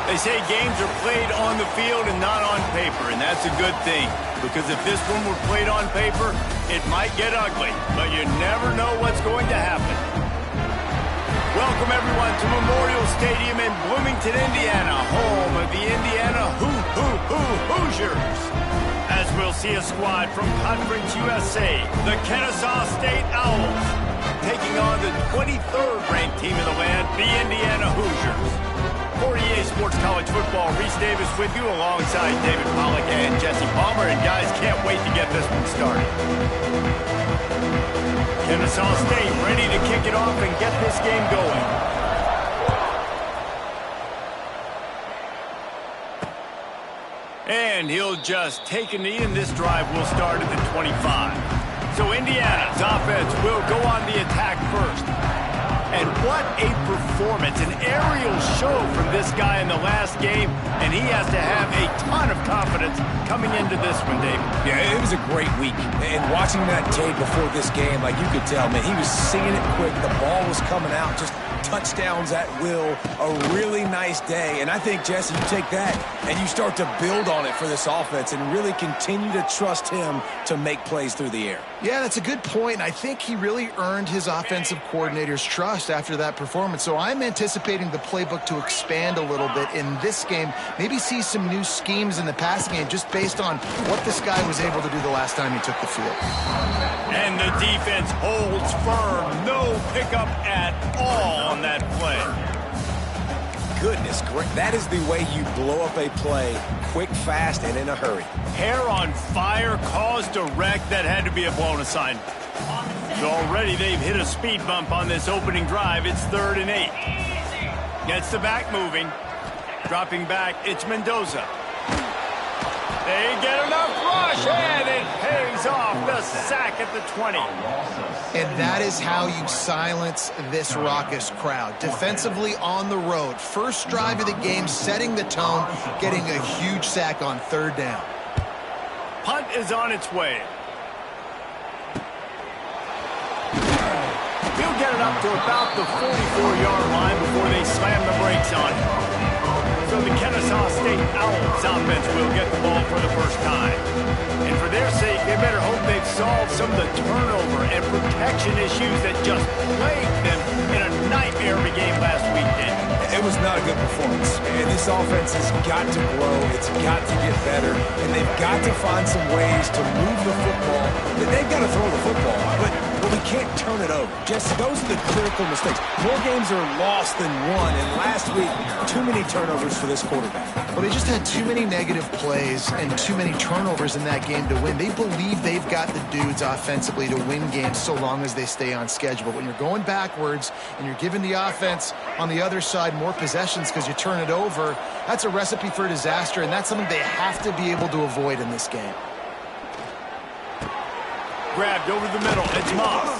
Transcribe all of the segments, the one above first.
They say games are played on the field and not on paper, and that's a good thing. Because if this one were played on paper, it might get ugly, but you never know what's going to happen. Welcome, everyone, to Memorial Stadium in Bloomington, Indiana, home of the Indiana Hoosiers. As we'll see a squad from Conference USA, the Kennesaw State Owls, taking on the 23rd ranked team in the land, the Indiana Hoosiers. For EA Sports College Football, Reese Davis with you alongside David Pollack and Jesse Palmer. And guys, can't wait to get this one started. Kennesaw State ready to kick it off and get this game going. And he'll just take a knee, and this drive will start at the 25. So Indiana's offense will go on the attack first. And what a performance, an aerial show from this guy in the last game, and he has to have a ton of confidence coming into this one, David. Yeah, it was a great week, and watching that tape before this game, like you could tell, man, he was singing it quick, the ball was coming out, just touchdowns at will, a really nice day. And I think, Jesse, you take that and you start to build on it for this offense and really continue to trust him to make plays through the air. Yeah, that's a good point. I think he really earned his offensive coordinator's trust after that performance. So I'm anticipating the playbook to expand a little bit in this game, maybe see some new schemes in the passing game just based on what this guy was able to do the last time he took the field. And the defense holds firm. No pickup at all on that play. Goodness, that is the way you blow up a play, quick, fast, and in a hurry. Hair on fire, caused a wreck that had to be a blown assignment. So already they've hit a speed bump on this opening drive. It's 3rd and 8. Gets the back moving. Dropping back, it's Mendoza. They get enough rush, and it pays off. The sack at the 20. And that is how you silence this raucous crowd. Defensively on the road. First drive of the game, setting the tone, getting a huge sack on 3rd down. Punt is on its way. He'll get it up to about the 44-yard line before they slam the brakes on it. So the Kennesaw State Owls offense will get the ball for the first time. And for their sake, they better hope they've solved some of the turnover and protection issues that just plagued them in a nightmare of a game last weekend. It was not a good performance. And this offense has got to grow. It's got to get better. And they've got to find some ways to move the football. They've got to throw the football. But we can't turn it over. Just those are the critical mistakes. More games are lost than won. And last week, too many turnovers for this quarterback. Well, they just had too many negative plays and too many turnovers in that game to win. They believe they've got the dudes offensively to win games so long as they stay on schedule. But when you're going backwards and you're giving the offense on the other side more possessions because you turn it over, that's a recipe for disaster, and that's something they have to be able to avoid in this game. Grabbed over the middle. It's Moss.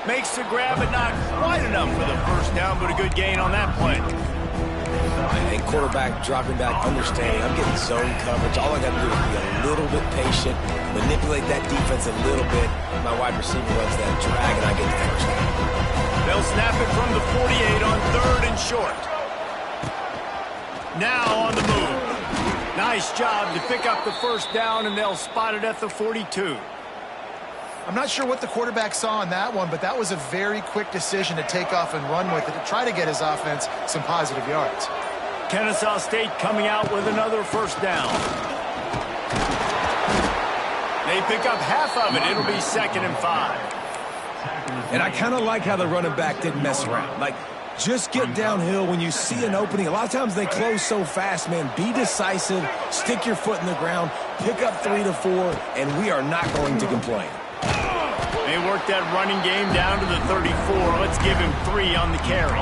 Makes the grab, but not quite enough for the first down, but a good gain on that play. And quarterback dropping back, understanding I'm getting zone coverage. All I got to do is be a little bit patient, manipulate that defense a little bit. My wide receiver runs that drag, and I get the first down. They'll snap it from the 48 on 3rd and short. Now on the move. Nice job to pick up the first down, and they'll spot it at the 42. I'm not sure what the quarterback saw on that one, but that was a very quick decision to take off and run with it to try to get his offense some positive yards. Kennesaw State coming out with another first down. They pick up half of it. It'll be 2nd and 5. And I kind of like how the running back didn't mess around. Like, just get downhill when you see an opening. A lot of times they close so fast, man. Be decisive, stick your foot in the ground, pick up 3 to 4, and we are not going to complain. They work that running game down to the 34. Let's give him 3 on the carry.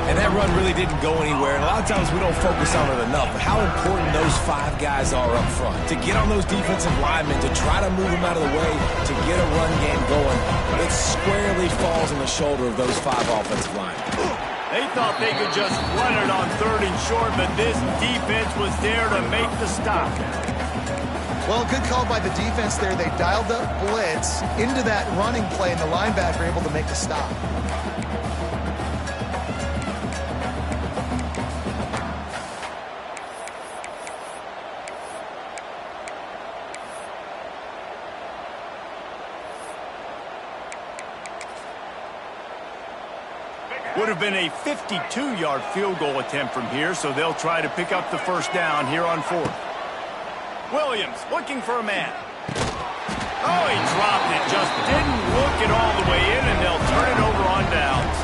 And that run really didn't go anywhere. And a lot of times we don't focus on it enough. But how important those 5 guys are up front. To get on those defensive linemen, to try to move them out of the way, to get a run game going. It squarely falls on the shoulder of those 5 offensive linemen. They thought they could just run it on 3rd and short, but this defense was there to make the stop. Well, good call by the defense there. They dialed up blitz into that running play, and the linebacker able to make the stop. Would have been a 52-yard field goal attempt from here, so they'll try to pick up the first down here on 4th. Williams looking for a man. Oh, he dropped it. Just didn't look it all the way in, and they'll turn it over on downs.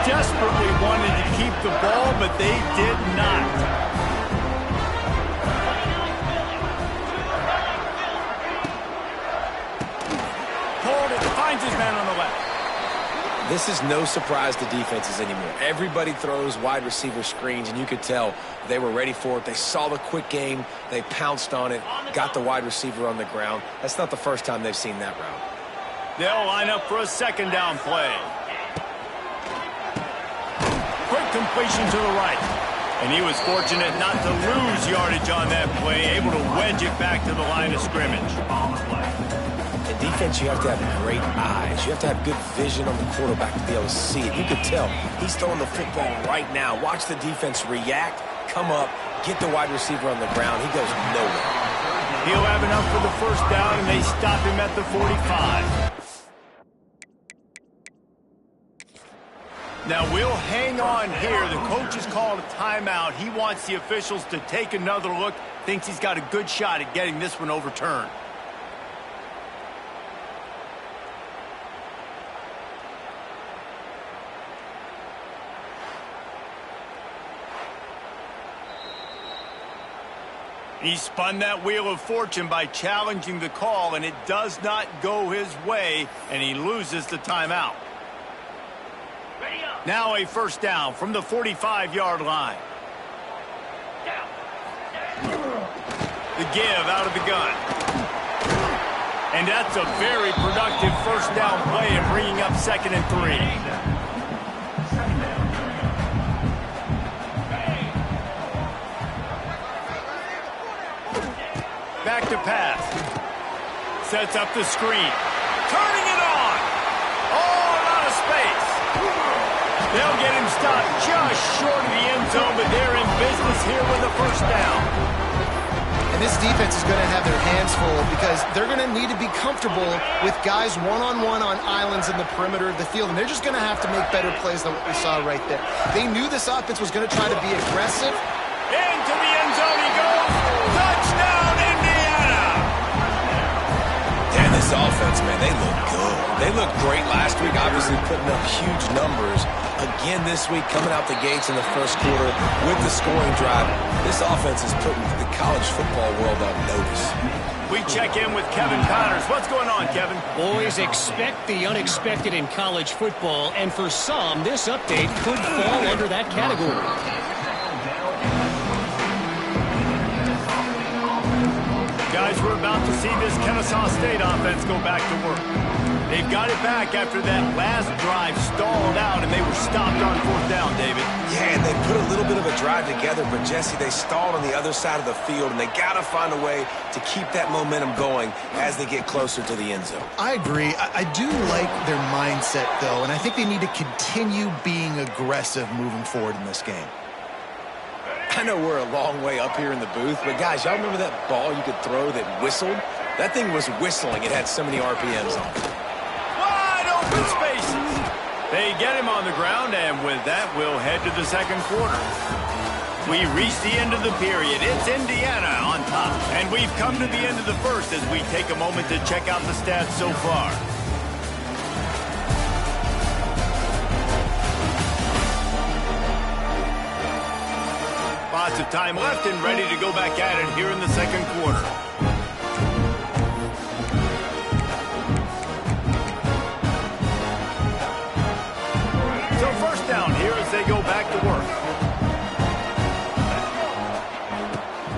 Desperately wanted to keep the ball, but they did not. Pulled it, finds his man on the left. This is no surprise to defenses anymore. Everybody throws wide receiver screens, and you could tell they were ready for it. They saw the quick game. They pounced on it, got the wide receiver on the ground. That's not the first time they've seen that route. They'll line up for a second down play. Quick completion to the right. And he was fortunate not to lose yardage on that play, able to wedge it back to the line of scrimmage. In defense, you have to have great eyes. You have to have good vision on the quarterback to be able to see it. You could tell he's throwing the football right now. Watch the defense react, come up, get the wide receiver on the ground. He goes nowhere. He'll have enough for the first down, and they stop him at the 45. Now, we'll hang on here. The coach has called a timeout. He wants the officials to take another look. Thinks he's got a good shot at getting this one overturned. He spun that wheel of fortune by challenging the call, and it does not go his way, and he loses the timeout. Now a first down from the 45-yard line. The give out of the gun. And that's a very productive first down play and bringing up 2nd and 3. Back to pass. Sets up the screen. Turning it on. Oh, out of space. They'll get him stopped just short of the end zone, but they're in business here with a first down. And this defense is going to have their hands full because they're going to need to be comfortable with guys one-on-one on islands in the perimeter of the field, and they're just going to have to make better plays than what we saw right there. They knew this offense was going to try to be aggressive. Into the end zone he goes. Touchdown, Indiana! And this offense, man, they look good. They looked great last week, obviously putting up huge numbers. Again this week, coming out the gates in the first quarter with the scoring drive. This offense is putting the college football world on notice. We check in with Kevin Connors. What's going on, Kevin? Boys, expect the unexpected in college football, and for some, this update could fall under that category. Guys, we're about to see this Kennesaw State offense go back to work. They've got it back after that last drive stalled out, and they were stopped on 4th down, David. Yeah, and they put a little bit of a drive together, but, Jesse, they stalled on the other side of the field, and they got to find a way to keep that momentum going as they get closer to the end zone. I agree. I do like their mindset, though, and I think they need to continue being aggressive moving forward in this game. I know we're a long way up here in the booth, but, guys, y'all remember that ball you could throw that whistled? That thing was whistling. It had so many RPMs on it. Wide open spaces. They get him on the ground, and with that, we'll head to the second quarter. We reach the end of the period. It's Indiana on top, and we've come to the end of the first as we take a moment to check out the stats so far. Lots of time left and ready to go back at it here in the second quarter. So first down here as they go back to work.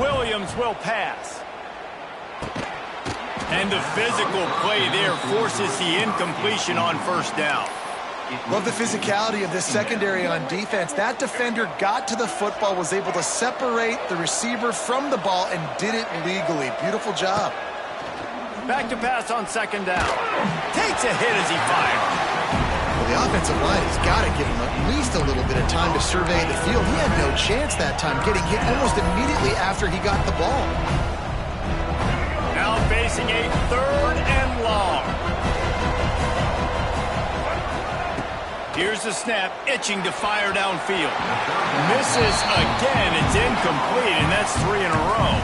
Williams will pass. And the physical play there forces the incompletion on first down. Love the physicality of this secondary on defense. That defender got to the football, was able to separate the receiver from the ball, and did it legally. Beautiful job. Back to pass on second down. Takes a hit as he fires. Well, the offensive line has got to give him at least a little bit of time to survey the field. He had no chance that time, getting hit almost immediately after he got the ball. Now facing a 3rd and long. Here's the snap, itching to fire downfield. Misses again. It's incomplete, and that's 3 in a row.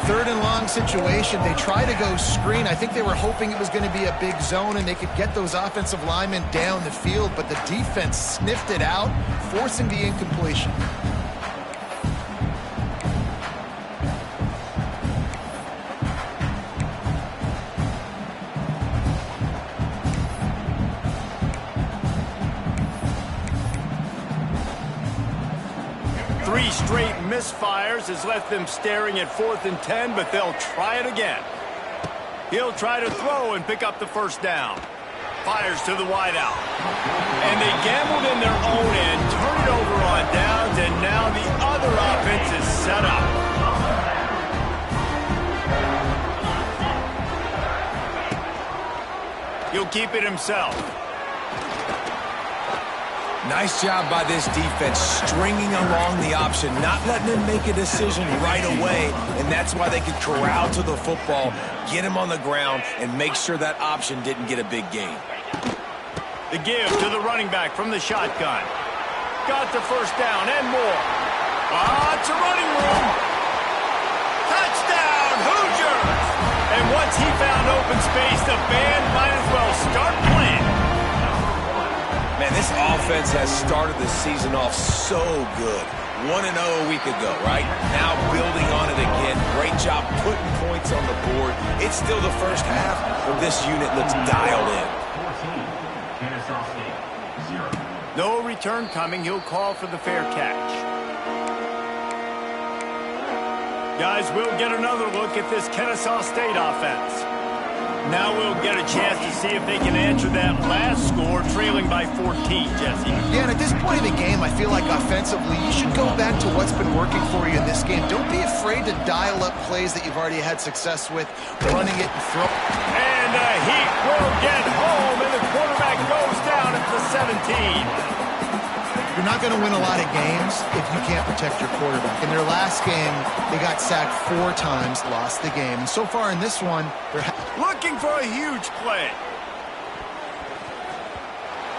Third and long situation. They try to go screen. I think they were hoping it was going to be a big zone and they could get those offensive linemen down the field, but the defense sniffed it out, forcing the incompletion. Straight misfires has left them staring at 4th and 10, but they'll try it again. He'll try to throw and pick up the first down. Fires to the wideout. And they gambled in their own end, turn it over on downs, and now the other offense is set up. He'll keep it himself. Nice job by this defense, stringing along the option, not letting them make a decision right away, and that's why they could corral to the football, get him on the ground, and make sure that option didn't get a big gain. The give to the running back from the shotgun. Got the first down and more. Lots of running room. Touchdown, Hoosiers! And once he found open space, the band might as well start playing. Man, this offense has started the season off so good. 1-0 a week ago, right? Now building on it again. Great job putting points on the board. It's still the first half, but this unit looks dialed in. No return coming. He'll call for the fair catch. Guys, we'll get another look at this Kennesaw State offense. Now we'll get a chance to see if they can answer that last score, trailing by 14, Jesse. Yeah, and at this point in the game, I feel like offensively, you should go back to what's been working for you in this game. Don't be afraid to dial up plays that you've already had success with, running it and throwing. And he will get home, and the quarterback goes down at the 17. You're not going to win a lot of games if you can't protect your quarterback. In their last game, they got sacked 4 times, lost the game. And so far in this one, they're looking for a huge play.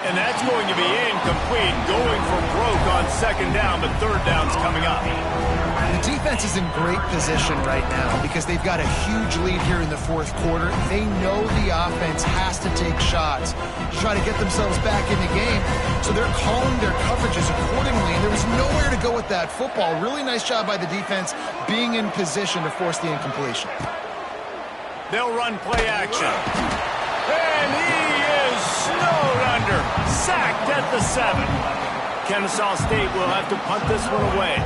And that's going to be incomplete, going for broke on 2nd down, but 3rd down's coming up. The defense is in great position right now because they've got a huge lead here in the 4th quarter. They know the offense has to take shots to try to get themselves back in the game, so they're calling their coverages accordingly, and there was nowhere to go with that football. Really nice job by the defense being in position to force the incompletion. They'll run play action. And he is snowed under, sacked at the 7. Kennesaw State will have to punt this one away.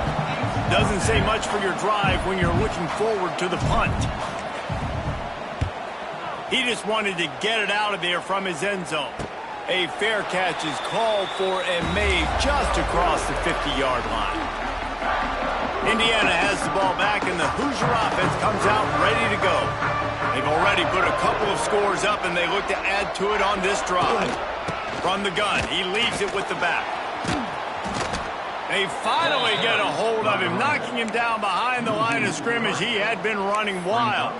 Doesn't say much for your drive when you're looking forward to the punt. He just wanted to get it out of there from his end zone. A fair catch is called for and made just across the 50-yard line. Indiana has the ball back, and the Hoosier offense comes out ready to go. They've already put a couple of scores up, and they look to add to it on this drive. From the gun, he leaves it with the back. They finally get a hold of him, knocking him down behind the line of scrimmage. He had been running wild.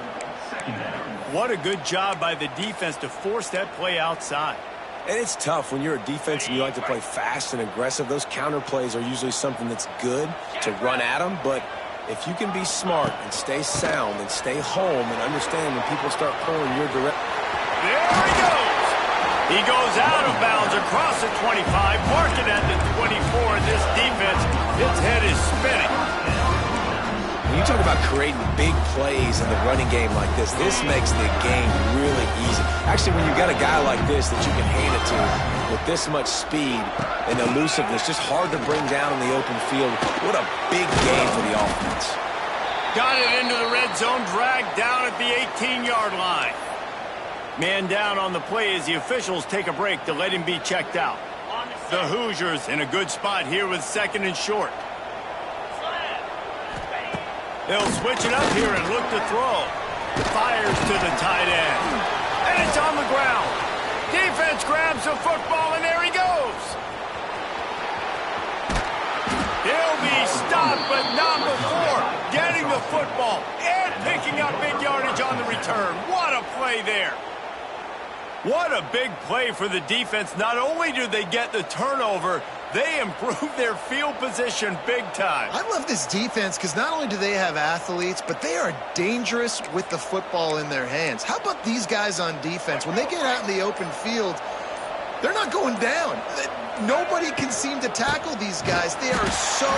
What a good job by the defense to force that play outside. And it's tough when you're a defense and you like to play fast and aggressive. Those counter plays are usually something that's good to run at them, but if you can be smart and stay sound and stay home and understand when people start pulling your direction. There he goes. He goes out of bounds across the 25, mark it at the 24. This defense, its head is spinning. When you talk about creating big plays in the running game like this makes the game really easy. Actually, when you've got a guy like this that you can hand it to with this much speed and elusiveness, just hard to bring down in the open field. What a big game for the offense. Got it into the red zone, dragged down at the 18-yard line. Man down on the play as the officials take a break to let him be checked out. The Hoosiers in a good spot here with 2nd and short. They'll switch it up here and look to throw. Fires to the tight end. And it's on the ground. Defense grabs the football, and there he goes. He'll be stopped, but not before getting the football and picking up big yardage on the return. What a play there. What a big play for the defense. Not only do they get the turnover, they improve their field position big time. I love this defense because not only do they have athletes, but they are dangerous with the football in their hands. How about these guys on defense? When they get out in the open field, they're not going down. Nobody can seem to tackle these guys. They are so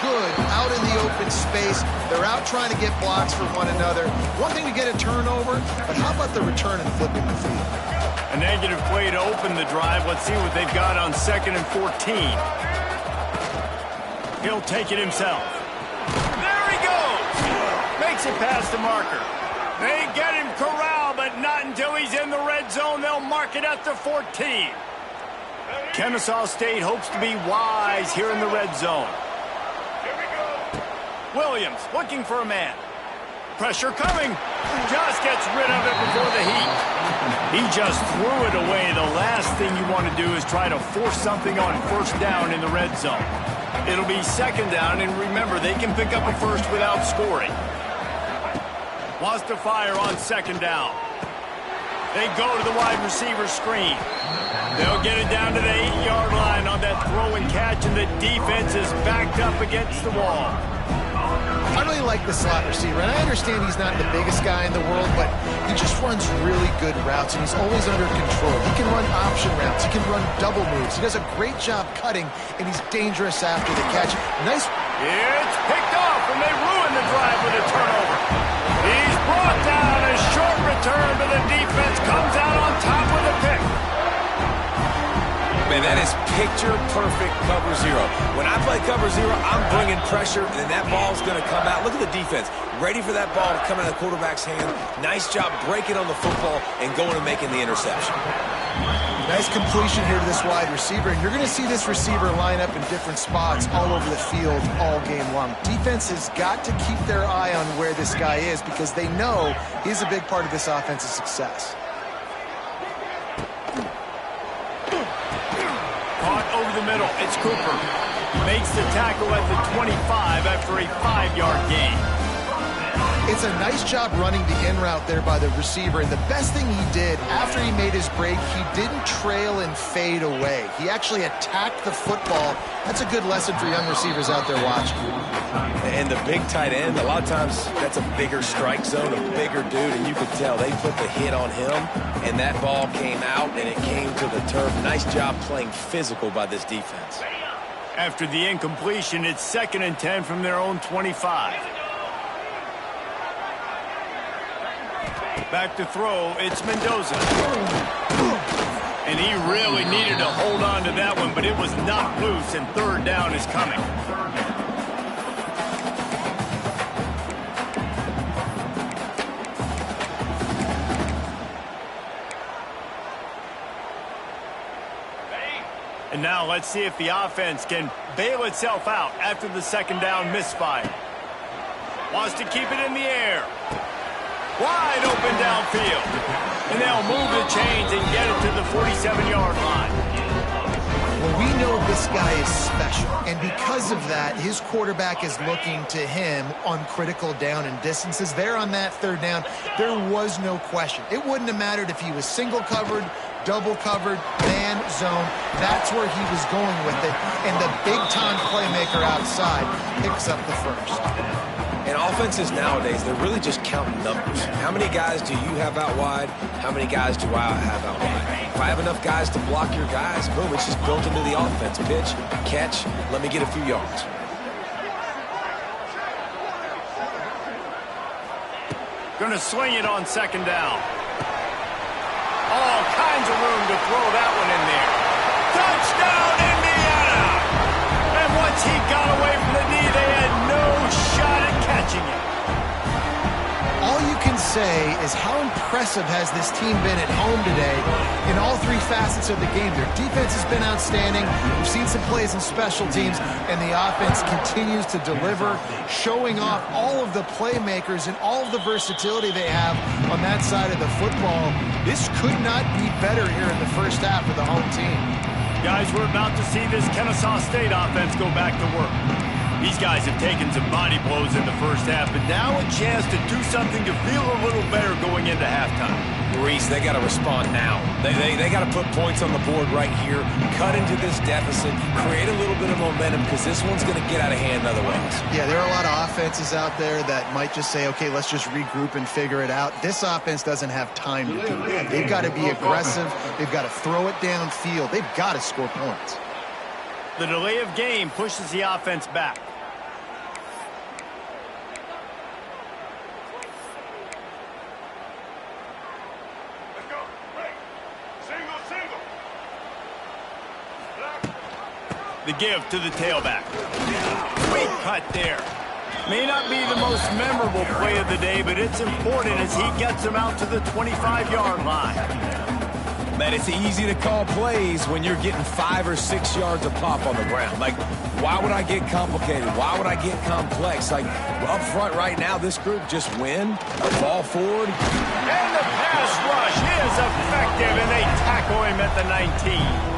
good out in the open space. They're out trying to get blocks for one another. One thing to get a turnover, but how about the return and flipping the field? A negative play to open the drive. Let's see what they've got on 2nd and 14. He'll take it himself. There he goes! Makes it past the marker. They get him corralled, but not until he's in the red zone. They'll mark it at the 14. Kennesaw State hopes to be wise here in the red zone. Williams looking for a man. Pressure coming. Just gets rid of it before the heat. He just threw it away. The last thing you want to do is try to force something on 1st down in the red zone. It'll be 2nd down, and remember, they can pick up a first without scoring. Wants to fire on 2nd down. They go to the wide receiver screen. They'll get it down to the 8-yard line on that throw and catch, and the defense is backed up against the wall. I really like the slot receiver, and I understand he's not the biggest guy in the world, but he just runs really good routes, and he's always under control. He can run option routes. He can run double moves. He does a great job cutting, and he's dangerous after the catch. Nice. It's picked off, and they ruin the drive with a turnover. He's brought down. A short return, but the defense comes out on top with a pick. Man, that is picture-perfect cover zero. When I play cover zero, I'm bringing pressure, and that ball's going to come out. Look at the defense. Ready for that ball to come out of the quarterback's hand. Nice job breaking on the football and going and making the interception. Nice completion here to this wide receiver, and you're going to see this receiver line up in different spots all over the field all game long. Defense has got to keep their eye on where this guy is because they know he's a big part of this offense's success. Caught over the middle. It's Cooper. Makes the tackle at the 25 after a 5-yard gain. It's a nice job running the in route there by the receiver, and the best thing he did after he made his break, he didn't trail and fade away. He actually attacked the football. That's a good lesson for young receivers out there watching. And the big tight end, a lot of times that's a bigger strike zone, a bigger dude, and you could tell they put the hit on him, and that ball came out, and it came to the turf. Nice job playing physical by this defense. After the incompletion, it's 2nd and 10 from their own 25. Back to throw, it's Mendoza. And he really needed to hold on to that one, but it was knocked loose, and 3rd down is coming. And now let's see if the offense can bail itself out after the 2nd down misfire. Wants to keep it in the air. Wide open downfield. And they'll move the chains and get it to the 47-yard line. Well, we know this guy is special, and because of that, his quarterback is looking to him on critical down and distances. There on that 3rd down, there was no question. It wouldn't have mattered if he was single covered, double covered, man, zone. That's where he was going with it, and the big-time playmaker outside picks up the first. And offenses nowadays, they're really just counting numbers. How many guys do you have out wide? How many guys do I have out wide? If I have enough guys to block your guys, boom, it's just built into the offense. Pitch, catch, let me get a few yards. Gonna swing it on 2nd down. All kinds of room to throw that one in there. Touchdown, Indiana! And once he got away from the knee, they had no shot at catching it. All you can say is how impressive has this team been at home today in all 3 facets of the game. Their defense has been outstanding. We've seen some plays in special teams, and the offense continues to deliver, showing off all of the playmakers and all of the versatility they have on that side of the football. This could not be better here in the first half of the home team. Guys, we're about to see this Kennesaw State offense go back to work. These guys have taken some body blows in the first half, but now a chance to do something to feel a little better going into halftime. Reese, they got to respond now. They got to put points on the board right here, cut into this deficit, create a little bit of momentum, because this one's going to get out of hand otherwise. Yeah, there are a lot of offenses out there that might just say, okay, let's just regroup and figure it out. This offense doesn't have time to do that. They've got to be aggressive. They've got to throw it downfield. They've got to score points. The delay of game pushes the offense back. The give to the tailback. Great cut there. May not be the most memorable play of the day, but it's important as he gets him out to the 25-yard line. Man, it's easy to call plays when you're getting 5 or 6 yards of pop on the ground. Like, why would I get complicated? Why would I get complex? Like, up front right now, this group just win, fall forward. And the pass rush is effective, and they tackle him at the 19.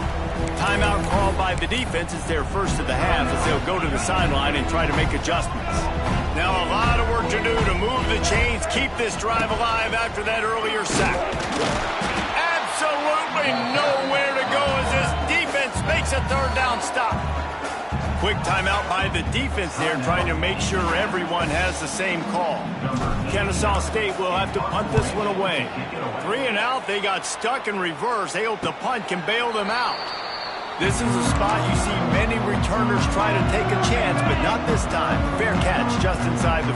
Timeout called by the defense is their first of the half as they'll go to the sideline and try to make adjustments. Now a lot of work to do to move the chains, keep this drive alive after that earlier sack. Absolutely nowhere to go as this defense makes a third down stop. Quick timeout by the defense there, trying to make sure everyone has the same call. Kennesaw State will have to punt this one away. 3 and out, they got stuck in reverse. They hope the punt can bail them out. This is a spot you see many returners try to take a chance, but not this time. Fair catch just inside the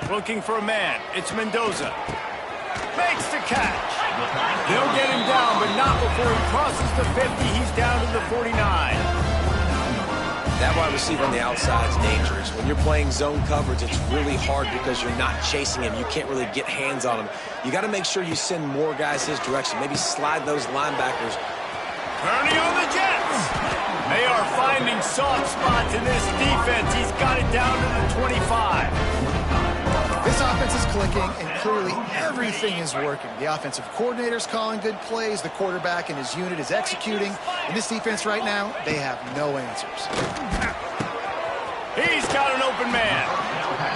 40. Looking for a man. It's Mendoza. Makes the catch. They'll get him down, but not before he crosses the 50. He's down to the 49. That wide receiver on the outside is dangerous. When you're playing zone coverage, it's really hard because you're not chasing him. You can't really get hands on him. You got to make sure you send more guys his direction. Maybe slide those linebackers. Turning on the Jets. They are finding soft spots in this defense. He's got it down to the 25. This offense is clicking, and clearly everything is working. The offensive coordinator's calling good plays. The quarterback and his unit is executing. And this defense right now, they have no answers. He's got an open man.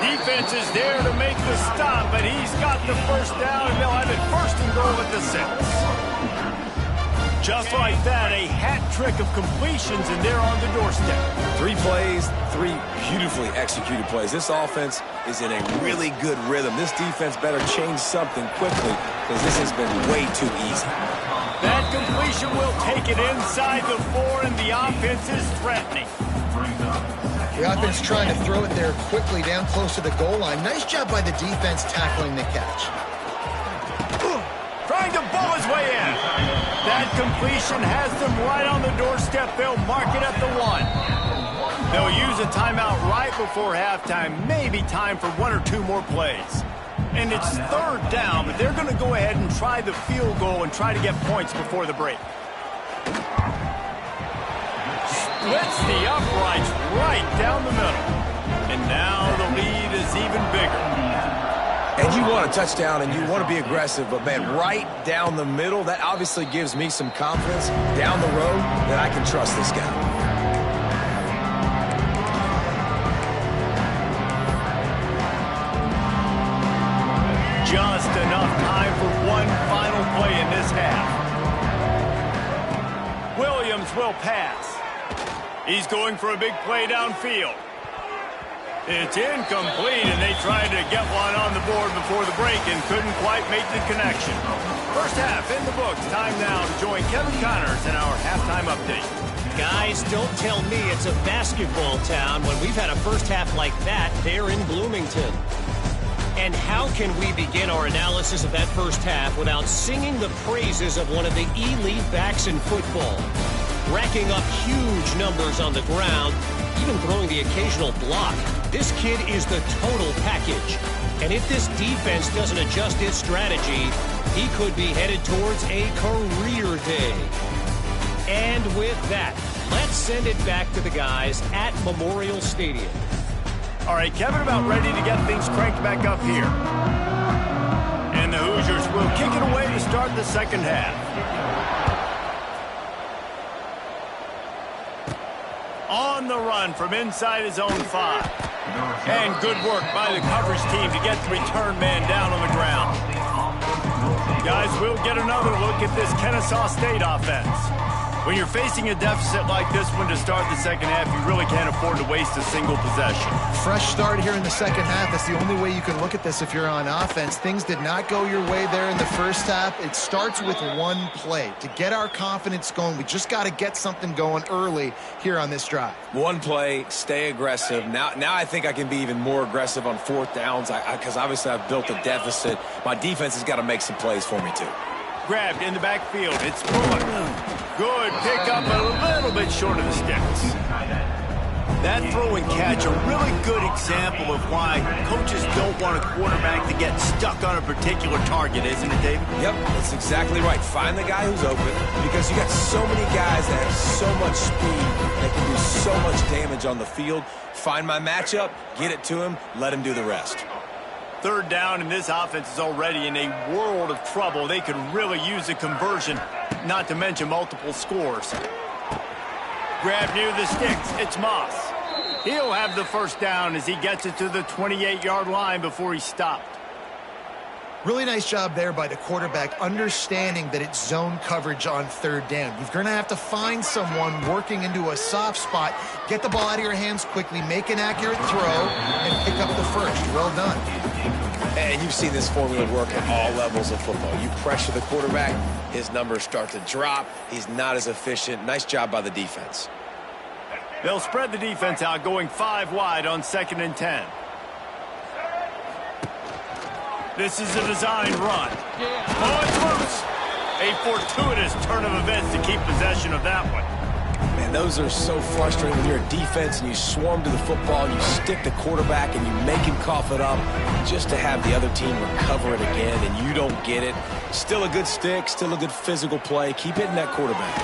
Defense is there to make the stop, but he's got the first down, and they'll have it first and goal at the 6. Just like that, a hat trick of completions, and they're on the doorstep. 3 plays, 3 beautifully executed plays. This offense is in a really good rhythm. This defense better change something quickly because this has been way too easy. That completion will take it inside the 4, and the offense is threatening. The offense trying to throw it there quickly down close to the goal line. Nice job by the defense tackling the catch. Trying to bull his way in. That completion has them right on the doorstep. They'll mark it at the 1. They'll use a timeout right before halftime. Maybe time for 1 or 2 more plays. And it's third down, but they're going to go ahead and try the field goal and try to get points before the break. Splits the uprights right down the middle. And now the lead is even bigger. And you want a touchdown and you want to be aggressive, but man, right down the middle, that obviously gives me some confidence down the road that I can trust this guy. Just enough time for one final play in this half. Williams will pass. He's going for a big play downfield. It's incomplete, and they tried to get one on the board before the break and couldn't quite make the connection. First half in the books. Time now to join Kevin Connors in our halftime update. Guys, don't tell me it's a basketball town when we've had a first half like that there in Bloomington. And how can we begin our analysis of that first half without singing the praises of one of the elite backs in football? Racking up huge numbers on the ground, even throwing the occasional block. This kid is the total package. And if this defense doesn't adjust its strategy, he could be headed towards a career day. And with that, let's send it back to the guys at Memorial Stadium. All right, Kevin, about ready to get things cranked back up here. And the Hoosiers will kick it away to start the second half. on the run from inside his own 5. And good work by the coverage team to get the return man down on the ground. Guys, we'll get another look at this Kennesaw State offense. When you're facing a deficit like this one to start the second half, you really can't afford to waste a single possession. Fresh start here in the second half. That's the only way you can look at this if you're on offense. Things did not go your way there in the first half. It starts with one play. To get our confidence going, we just got to get something going early here on this drive. One play, stay aggressive. Now I think I can be even more aggressive on fourth downs because obviously I've built a deficit. My defense has got to make some plays for me too. Grabbed in the backfield. It's Fuller. Good pickup, a little bit short of the sticks. That throw and catch, a really good example of why coaches don't want a quarterback to get stuck on a particular target, isn't it, David? Yep, that's exactly right. Find the guy who's open because you got so many guys that have so much speed that can do so much damage on the field. Find my matchup, get it to him, let him do the rest. Third down, and this offense is already in a world of trouble. They could really use a conversion, not to mention multiple scores. Grab near the sticks. It's Moss. He'll have the first down as he gets it to the 28-yard line before he's stopped. Really nice job there by the quarterback, understanding that it's zone coverage on third down. You're going to have to find someone working into a soft spot, get the ball out of your hands quickly, make an accurate throw, and pick up the first. Well done. And you've seen this formula work at all levels of football. You pressure the quarterback, his numbers start to drop. He's not as efficient. Nice job by the defense. They'll spread the defense out, going 5 wide on 2nd and 10. This is a designed run. Oh, it's loose. A fortuitous turn of events to keep possession of that one. Man, those are so frustrating when you're a defense and you swarm to the football, you stick the quarterback and you make him cough it up just to have the other team recover it again and you don't get it. Still a good stick, still a good physical play. Keep hitting that quarterback.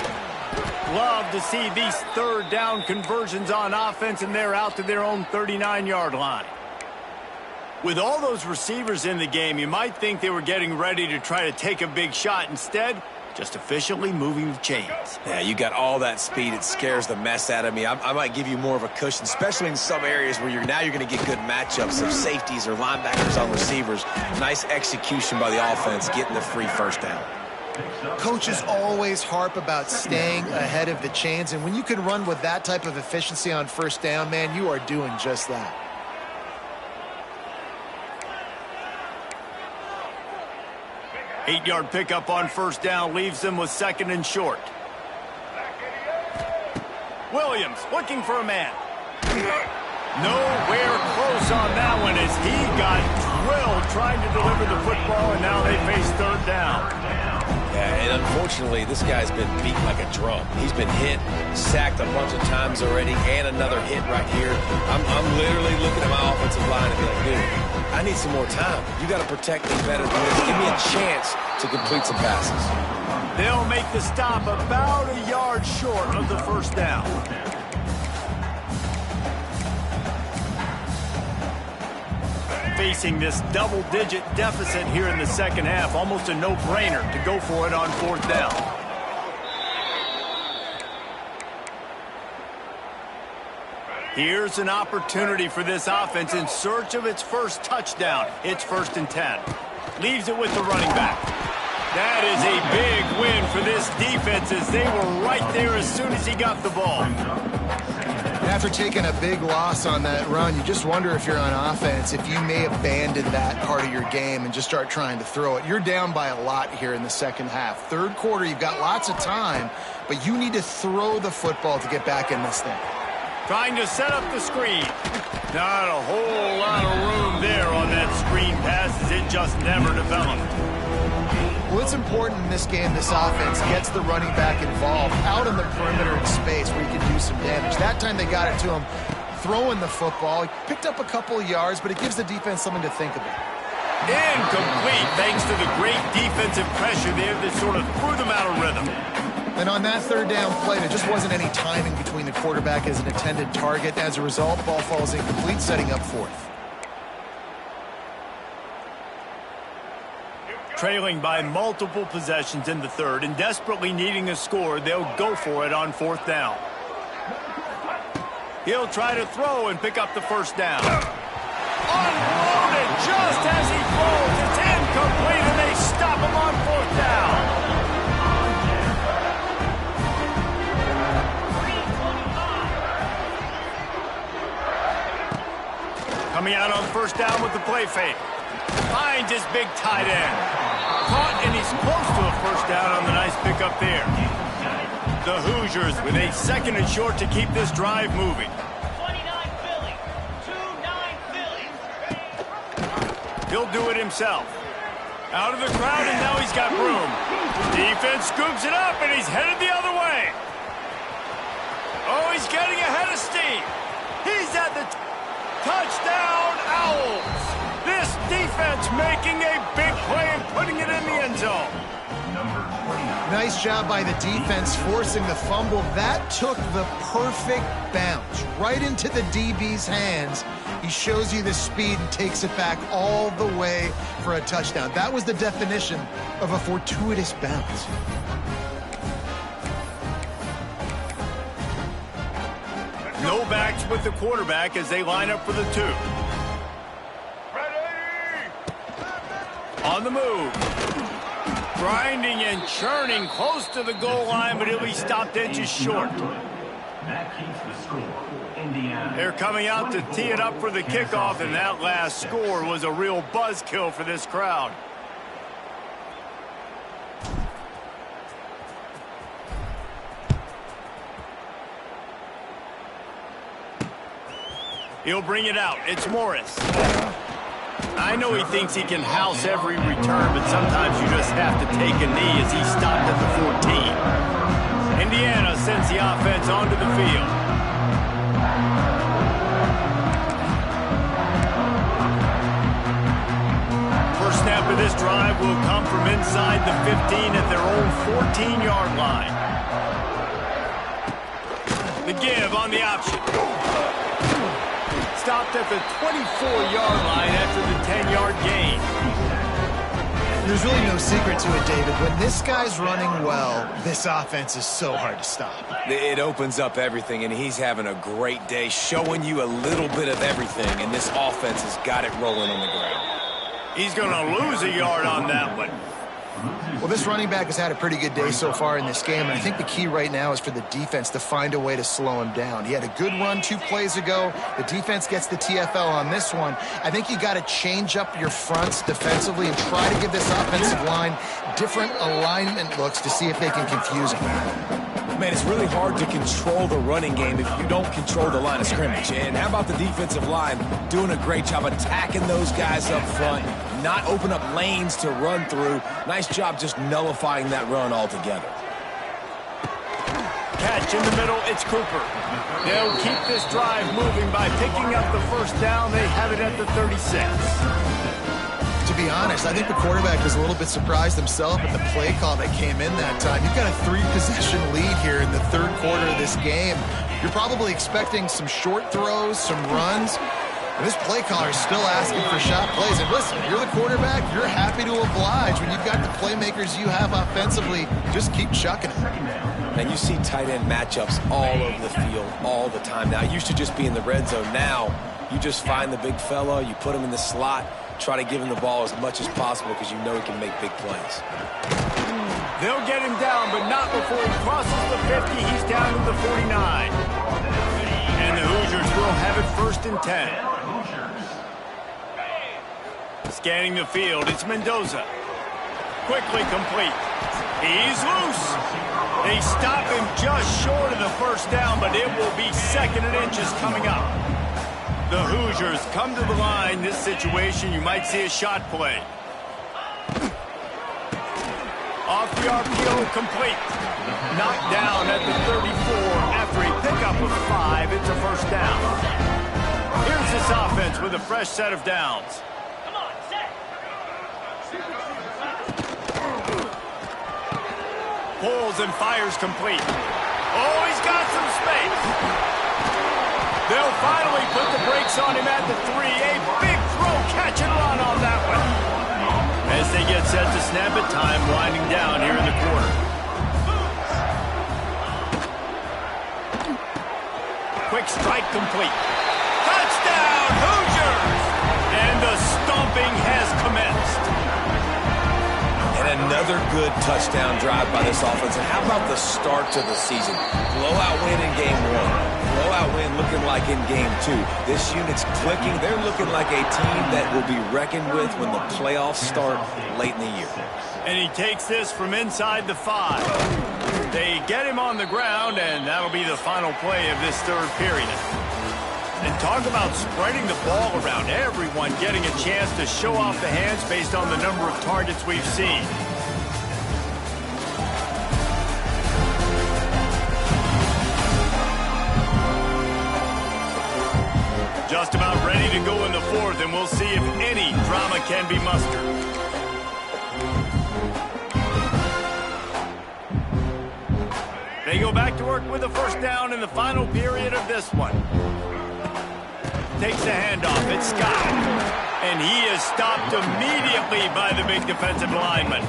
Love to see these third down conversions on offense, and they're out to their own 39-yard line. With all those receivers in the game, you might think they were getting ready to try to take a big shot. Instead, just efficiently moving the chains. Yeah, you got all that speed. It scares the mess out of me. I might give you more of a cushion, especially in some areas where you're going to get good matchups of safeties or linebackers on receivers. Nice execution by the offense, getting the free first down. Coaches always harp about staying ahead of the chains, and when you can run with that type of efficiency on first down, man, you are doing just that. Eight-yard pickup on first down leaves them with 2nd and short. Williams looking for a man. Nowhere close on that one as he got drilled trying to deliver the football, and now they face third down. Yeah, and unfortunately, this guy's been beat like a drum. He's been hit, sacked a bunch of times already, and another hit right here. I'm literally looking at my offensive line and be like, dude, I need some more time. You got to protect me better than this. Give me a chance to complete some passes. They'll make the stop about a yard short of the first down. Facing this double-digit deficit here in the second half, almost a no-brainer to go for it on fourth down. Here's an opportunity for this offense in search of its first touchdown. It's 1st and 10. Leaves it with the running back. That is a big win for this defense as they were right there as soon as he got the ball. After taking a big loss on that run, you just wonder if you're on offense, if you may abandon that part of your game and just start trying to throw it. You're down by a lot here in the second half. Third quarter, you've got lots of time, but you need to throw the football to get back in this thing. Trying to set up the screen. Not a whole lot of room there on that screen pass as it just never developed. Well, it's important in this game this offense gets the running back involved out in the perimeter in space where he can do some damage. That time they got it to him throwing the football. He picked up a couple of yards, but it gives the defense something to think about. Incomplete thanks to the great defensive pressure there that sort of threw them out of rhythm. And on that third down play, there just wasn't any timing between the quarterback as an intended target. As a result, ball falls incomplete, setting up fourth. Trailing by multiple possessions in the third and desperately needing a score, they'll go for it on fourth down. He'll try to throw and pick up the first down. Unloaded just as he throws. It's incomplete, and they stop him on fourth down. Coming out on first down with the play fake. Finds his big tight end. Caught, and he's close to a first down on the nice pickup there. The Hoosiers with a second and short to keep this drive moving. 29 Philly. 2-9 Philly. He'll do it himself. Out of the crowd, and now he's got room. Defense scoops it up, and he's headed the other way. Oh, he's getting ahead of steam. He's at the touchdown, Owls. This defense making a big play and putting it in the end zone. Nice job by the defense forcing the fumble. That took the perfect bounce right into the DB's hands. He shows you the speed and takes it back all the way for a touchdown. That was the definition of a fortuitous bounce. No backs with the quarterback as they line up for the 2. On the move. Grinding and churning close to the goal line, but he'll be stopped inches short. That keeps the score. Indiana. They're coming out to tee it up for the kickoff, and that last score was a real buzzkill for this crowd. He'll bring it out. It's Morris. I know he thinks he can house every return, but sometimes you just have to take a knee as he stopped at the 14. Indiana sends the offense onto the field. First snap of this drive will come from inside the 15 at their own 14-yard line. The give on the option. Stopped at the 24-yard line after the 10-yard gain. There's really no secret to it, David. When this guy's running well, this offense is so hard to stop. It opens up everything, and he's having a great day, showing you a little bit of everything, and this offense has got it rolling on the ground. He's going to lose a yard on that one. Well, this running back has had a pretty good day so far in this game, and I think the key right now is for the defense to find a way to slow him down. He had a good run 2 plays ago. The defense gets the TFL on this one. I think you got to change up your fronts defensively and try to give this offensive line different alignment looks to see if they can confuse him. Man, it's really hard to control the running game if you don't control the line of scrimmage. And how about the defensive line doing a great job attacking those guys up front, not open up lanes to run through. Nice job just nullifying that run altogether. Catch in the middle, it's Cooper. They'll keep this drive moving by picking up the first down. They have it at the 36. To be honest, I think the quarterback was a little bit surprised himself at the play call that came in that time. You've got a 3-possession lead here in the third quarter of this game. You're probably expecting some short throws, some runs. And this play caller is still asking for shot plays. And listen, if you're the quarterback, you're happy to oblige. When you've got the playmakers you have offensively, just keep chucking it. And you see tight end matchups all over the field all the time now. It used to just be in the red zone. Now you just find the big fella, you put him in the slot, try to give him the ball as much as possible because you know he can make big plays. They'll get him down, but not before he crosses the 50. He's down to the 49. And the Hoosiers will have it 1st and 10. Scanning the field, it's Mendoza. Quickly complete. He's loose. They stop him just short of the first down, but it will be 2nd and inches coming up. The Hoosiers come to the line. This situation, you might see a shot play. Off the RPO, complete. Knocked down at the 34 after a pickup of 5. It's a first down. Here's this offense with a fresh set of downs. Come on, set. Pulls and fires complete. Oh, he's got some space. They'll finally put the brakes on him at the 3. A big throw, catch and run on that one. As they get set to snap it, time winding down here in the quarter. quick strike complete. Touchdown, Hoosiers! And the stomping has commenced. And another good touchdown drive by this offense. And how about the start to the season? Blowout win in game 1. Blowout win looking like in game 2. This unit's clicking. They're looking like a team that will be reckoned with when the playoffs start late in the year. And he takes this from inside the 5. They get him on the ground, and that'll be the final play of this third period. And talk about spreading the ball around, everyone getting a chance to show off the hands based on the number of targets we've seen. Just about ready to go in the 4th, and we'll see if any drama can be mustered. They go back to work with a first down in the final period of this one. Takes the handoff. It's Scott. And he is stopped immediately by the big defensive lineman.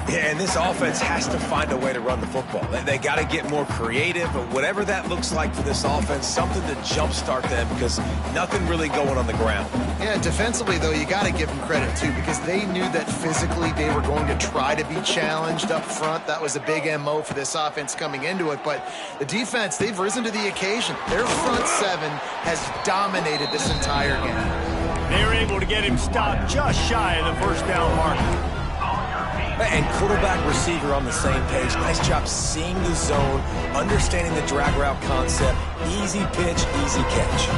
Yeah, and this offense has to find a way to run the football. They got to get more creative, but whatever that looks like for this offense, something to jumpstart them because nothing really going on the ground. Yeah, defensively, though, you got to give them credit, too, because they knew that physically they were going to try to be challenged up front. That was a big MO for this offense coming into it, but the defense, they've risen to the occasion. Their front 7 has dominated this entire game. They were able to get him stopped just shy of the first down marker. And quarterback receiver on the same page. Nice job seeing the zone, understanding the drag route concept. Easy pitch, easy catch.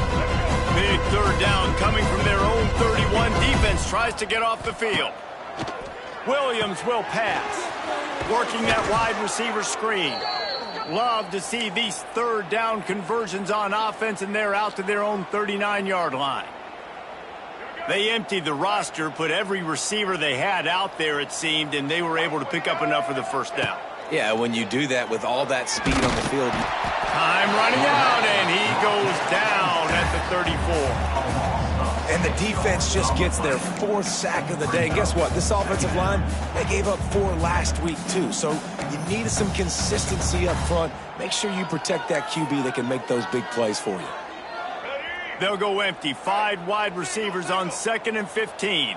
Big third down coming from their own 31. Defense tries to get off the field. Williams will pass. Working that wide receiver screen. Love to see these third down conversions on offense, and they're out to their own 39-yard line. They emptied the roster, put every receiver they had out there, it seemed, and they were able to pick up enough for the first down. Yeah, when you do that with all that speed on the field. Time running out, and he goes down at the 34. And the defense just gets their 4th sack of the day. And guess what? This offensive line, they gave up 4 last week, too. So you needed some consistency up front. Make sure you protect that QB that can make those big plays for you. They'll go empty. 5 wide receivers on 2nd and 15.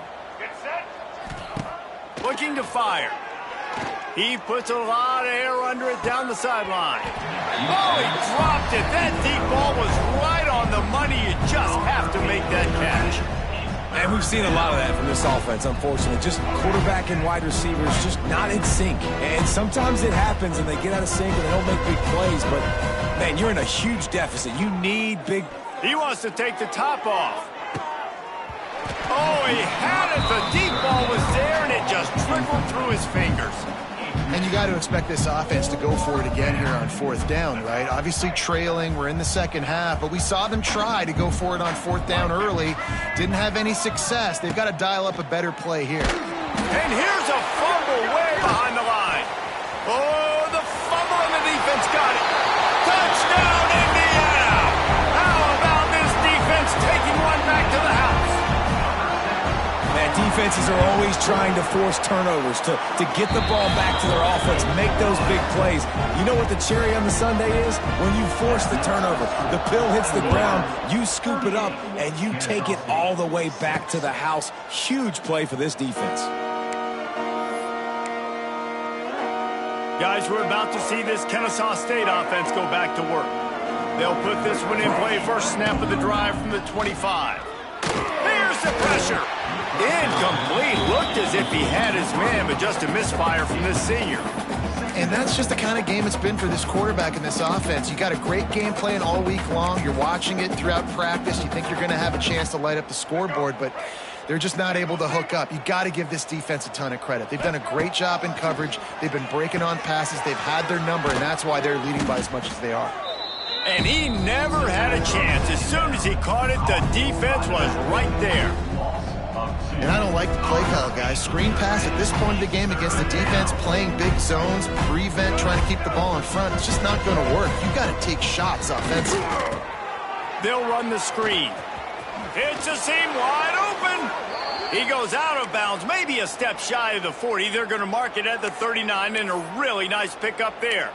Looking to fire. He puts a lot of air under it down the sideline. Oh, he dropped it. That deep ball was right on the money. You just have to make that catch. And we've seen a lot of that from this offense, unfortunately. Just quarterback and wide receivers just not in sync. And sometimes it happens and they get out of sync and they don't make big plays. But, man, you're in a huge deficit. You need big... He wants to take the top off. Oh, he had it. The deep ball was there, and it just trickled through his fingers. And you got to expect this offense to go for it again here on 4th down, right? Obviously trailing. We're in the second half, but we saw them try to go for it on 4th down early. Didn't have any success. They've got to dial up a better play here. And here's a fumble way behind the line. Oh, the fumble, and the defense got it. Touchdown, Indiana! How about this defense taking one back to the house? Man, defenses are always trying to force turnovers to get the ball back to their offense, make those big plays. You know what the cherry on the sundae is? When you force the turnover, the pill hits the ground, you scoop it up, and you take it all the way back to the house. Huge play for this defense. Guys, we're about to see this Kennesaw State offense go back to work. They'll put this one in play first snap of the drive from the 25. Here's the pressure. Incomplete. Looked as if he had his man, but just a misfire from this senior. And that's just the kind of game it's been for this quarterback in this offense. You got a great game plan all week long. You're watching it throughout practice. You think you're going to have a chance to light up the scoreboard, but they're just not able to hook up. You got to give this defense a ton of credit. They've done a great job in coverage. They've been breaking on passes. They've had their number, and that's why they're leading by as much as they are. And he never had a chance. As soon as he caught it, the defense was right there. And I don't like the play call, guys. Screen pass at this point of the game against the defense playing big zones, prevent, trying to keep the ball in front. It's just not going to work. You got to take shots offensively. They'll run the screen. It's a seam wide open. He goes out of bounds, maybe a step shy of the 40. They're going to mark it at the 39, and a really nice pickup there.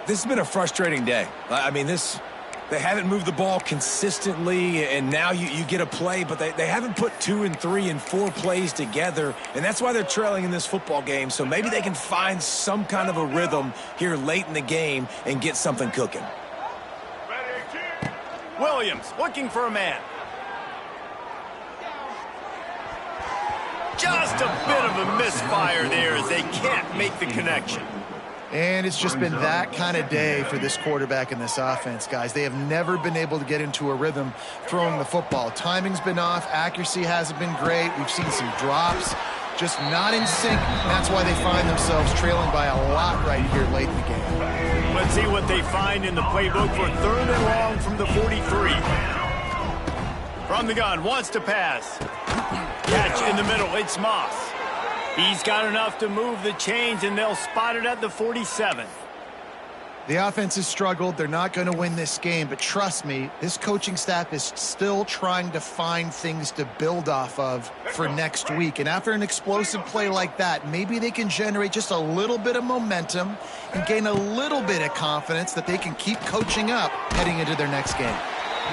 This has been a frustrating day. I mean, they haven't moved the ball consistently, and now you get a play, but they haven't put 2 and 3 and 4 plays together, and that's why they're trailing in this football game. So maybe they can find some kind of a rhythm here late in the game and get something cooking. Williams looking for a man. Just a bit of a misfire there as they can't make the connection. And it's just been that kind of day for this quarterback and this offense, guys. They have never been able to get into a rhythm throwing the football. Timing's been off. Accuracy hasn't been great. We've seen some drops, just not in sync. That's why they find themselves trailing by a lot right here late in the game. Let's see what they find in the playbook for 3rd and long from the 43. From the gun, wants to pass. Catch in the middle, it's Moss. He's got enough to move the chains, and they'll spot it at the 47. The offense has struggled. They're not going to win this game, but trust me, this coaching staff is still trying to find things to build off of for next week. And after an explosive play like that, maybe they can generate just a little bit of momentum and gain a little bit of confidence that they can keep coaching up heading into their next game.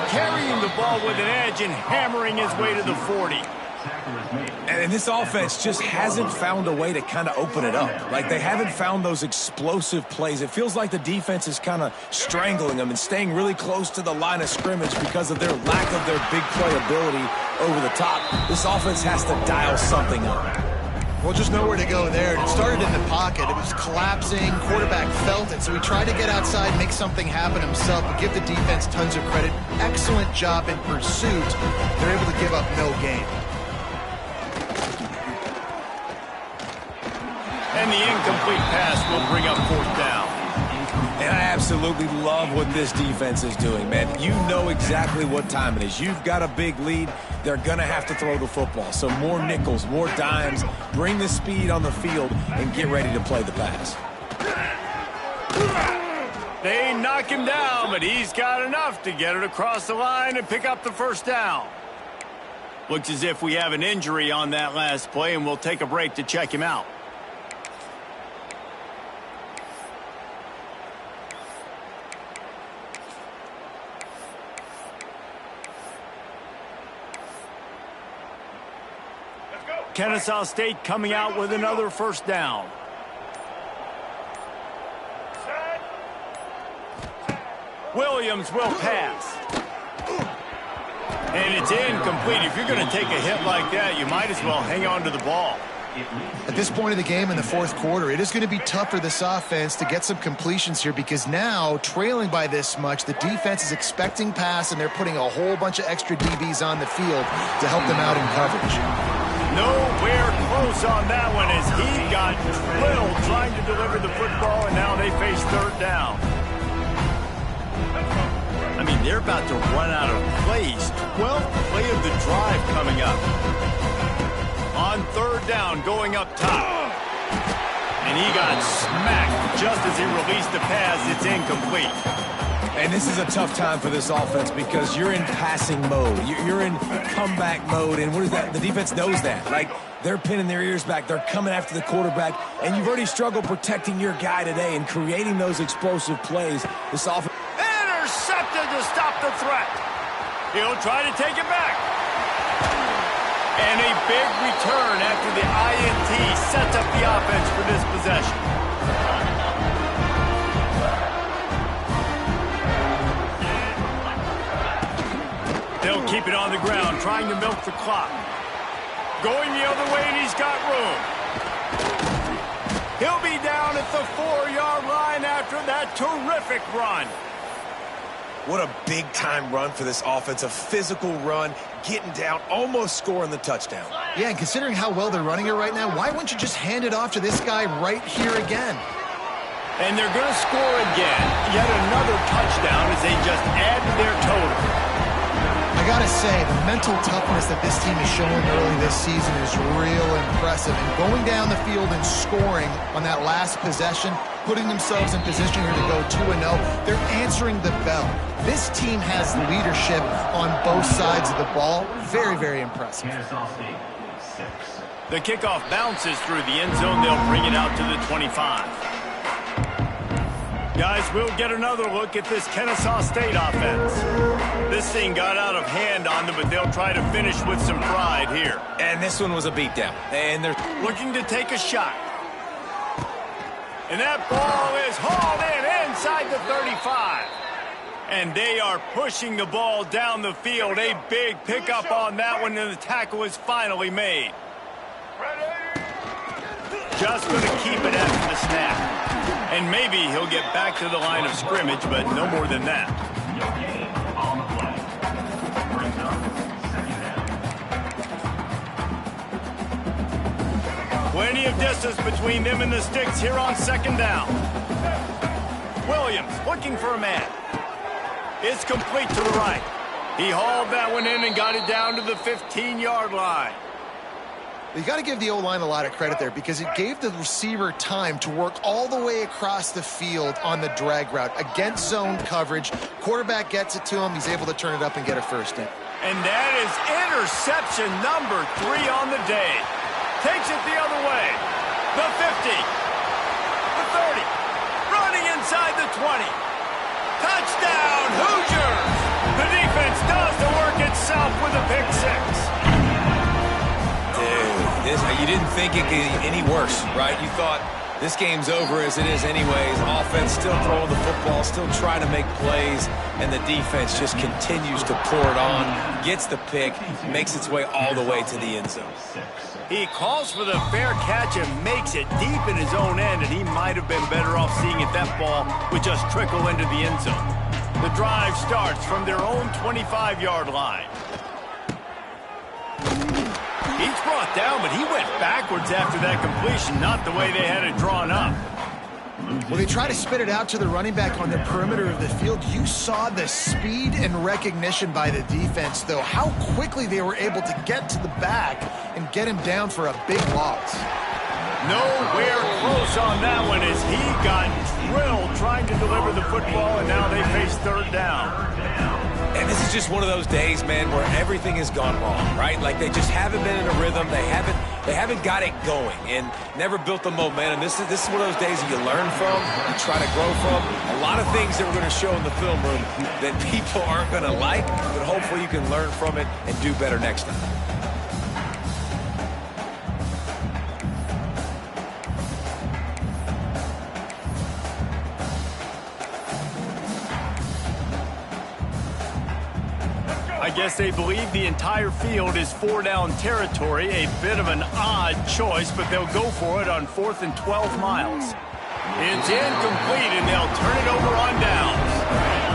Carrying the ball with an edge and hammering his way to the 40. And this offense just hasn't found a way to kind of open it up. Like, they haven't found those explosive plays. It feels like the defense is kind of strangling them and staying really close to the line of scrimmage because of their lack of their big play ability over the top. This offense has to dial something up. Well, just nowhere to go there. It started in the pocket. It was collapsing. Quarterback felt it, so he tried to get outside, make something happen himself, but give the defense tons of credit. Excellent job in pursuit. They're able to give up no gain. And the incomplete pass will bring up 4th down. And I absolutely love what this defense is doing, man. You know exactly what time it is. You've got a big lead. They're going to have to throw the football. So more nickels, more dimes, bring the speed on the field, and get ready to play the pass. They knock him down, but he's got enough to get it across the line and pick up the 1st down. Looks as if we have an injury on that last play, and we'll take a break to check him out. Kennesaw State coming out with another 1st down. Williams will pass. And it's incomplete. If you're going to take a hit like that, you might as well hang on to the ball. At this point of the game in the 4th quarter, it is going to be tough for this offense to get some completions here because now, trailing by this much, the defense is expecting pass, and they're putting a whole bunch of extra DBs on the field to help them out in coverage. Nowhere close on that one as he got drilled trying to deliver the football, and now they face 3rd down. I mean, they're about to run out of plays. 12th play of the drive coming up. On 3rd down, going up top. And he got smacked just as he released the pass. It's incomplete. And this is a tough time for this offense because you're in passing mode. You're in comeback mode, and what is that? The defense knows that. Like, they're pinning their ears back. They're coming after the quarterback, and you've already struggled protecting your guy today and creating those explosive plays. This offense... Intercepted to stop the threat. He'll try to take it back. And a big return after the INT sets up the offense for this possession. They'll keep it on the ground, trying to milk the clock. Going the other way, and he's got room. He'll be down at the 4-yard line after that terrific run. What a big-time run for this offense, a physical run, getting down, almost scoring the touchdown. Yeah, and considering how well they're running it right now, why wouldn't you just hand it off to this guy right here again? And they're going to score again. Yet another touchdown as they just add to their total. I got to say, the mental toughness that this team is showing early this season is real impressive. And going down the field and scoring on that last possession, putting themselves in position here to go 2-0, they're answering the bell. This team has leadership on both sides of the ball. Very, very impressive. The kickoff bounces through the end zone. They'll bring it out to the 25. Guys, we'll get another look at this Kennesaw State offense. This thing got out of hand on them, but they'll try to finish with some pride here. And this one was a beatdown. And they're Looking to take a shot. And that ball is hauled in inside the 35. And they are pushing the ball down the field. A big pickup on that one, and the tackle is finally made. Just going to keep it after the snap. And maybe he'll get back to the line of scrimmage, but no more than that. No gain on the play. Brings up second down. Plenty of distance between them and the sticks here on second down. Williams looking for a man. It's complete to the right. He hauled that one in and got it down to the 15-yard line. You got to give the O-line a lot of credit there because it gave the receiver time to work all the way across the field on the drag route against zone coverage. Quarterback gets it to him. He's able to turn it up and get a first in. And that is interception number 3 on the day. Takes it the other way. The 50. The 30. Running inside the 20. Touchdown, Hoosiers! The defense does the work itself with a pick 6. You didn't think it could get any worse, right? You thought this game's over as it is anyways. Offense still throwing the football, still trying to make plays, and the defense just continues to pour it on, gets the pick, makes its way all the way to the end zone. He calls for the fair catch and makes it deep in his own end, and he might have been better off seeing it that ball would just trickle into the end zone. The drive starts from their own 25-yard line. He's brought down, but he went backwards after that completion, not the way they had it drawn up. Well, they try to spit it out to the running back on the perimeter of the field. You saw the speed and recognition by the defense, though, how quickly they were able to get to the back and get him down for a big loss. Nowhere close on that one as he got drilled trying to deliver the football, and now they face third down. And this is just one of those days, man, where everything has gone wrong, right? Like they just haven't been in a rhythm. They haven't got it going and never built the momentum. This is one of those days that you learn from, you try to grow from. A lot of things that we're going to show in the film room that people aren't going to like, but hopefully you can learn from it and do better next time. I guess they believe the entire field is 4-down territory. A bit of an odd choice, but they'll go for it on 4th and 12 miles. It's incomplete, and they'll turn it over on downs.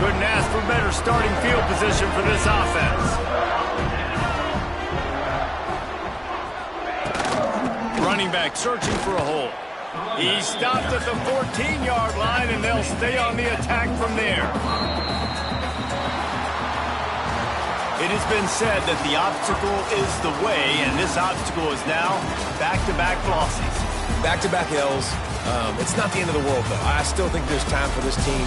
Couldn't ask for better starting field position for this offense. Running back searching for a hole. He stopped at the 14-yard line, and they'll stay on the attack from there. It has been said that the obstacle is the way, and this obstacle is now back-to-back losses. Back-to-back L's. It's not the end of the world, though. I still think there's time for this team